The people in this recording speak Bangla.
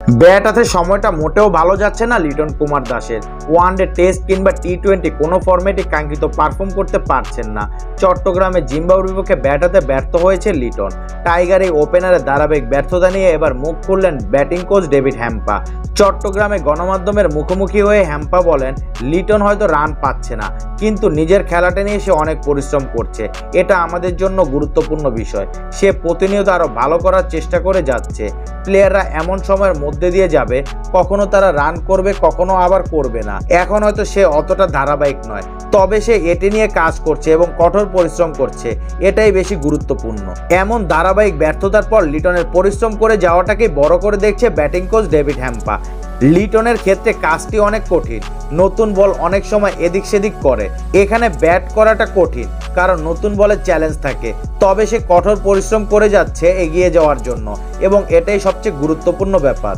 ব্যাট হাতে সময়টা মোটেও ভালো যাচ্ছে না লিটন কুমার দাসের। ওয়ানডে, টেস্ট কিংবা টি-20 কোনো ফরম্যাটে কাঙ্ক্ষিত পারফর্ম করতে পারছেন না। চট্টগ্রামে জিম্বাবুয়ের বিপক্ষে ব্যাট হাতে ব্যর্থ হয়েছে লিটন। টাইগার এই ওপেনারে ধারাবাহিক ব্যর্থতা নিয়ে এবার মুখ খুললেন ব্যাটিং কোচ ডেভিড হ্যাম্পা। চট্টগ্রামে গণমাধ্যমের মুখোমুখি হয়ে হ্যাম্পা বলেন, লিটন হয়তো রান পাচ্ছে না, কিন্তু নিজের খেলাটা নিয়ে সে অনেক পরিশ্রম করছে। এটা আমাদের জন্য গুরুত্বপূর্ণ বিষয়। সে প্রতিনিয়ত আরও ভালো করার চেষ্টা করে যাচ্ছে। প্লেয়াররা এমন সময়ের মধ্যে দিয়ে যাবে, কখনো তারা রান করবে, কখনো আবার করবে না। এখন হয়তো সে অতটা ধারাবাহিক নয়, তবে সে এটি নিয়ে কাজ করছে এবং কঠোর পরিশ্রম করছে। এটাই বেশি গুরুত্বপূর্ণ। এমন ধারাবাহিক ব্যর্থতার পর লিটনের পরিশ্রম করে যাওয়াটাকে বড় করে দেখছে ব্যাটিং কোচ ডেভিড হ্যাম্পা। লিটনের ক্ষেত্রে কাজটি অনেক কঠিন। নতুন বল অনেক সময় এদিক সেদিক করে। এখানে ব্যাট করাটা কঠিন, কারণ নতুন বলের চ্যালেঞ্জ থাকে। তবে সে কঠোর পরিশ্রম করে যাচ্ছে এগিয়ে যাওয়ার জন্য, এবং এটাই সবচেয়ে গুরুত্বপূর্ণ ব্যাপার।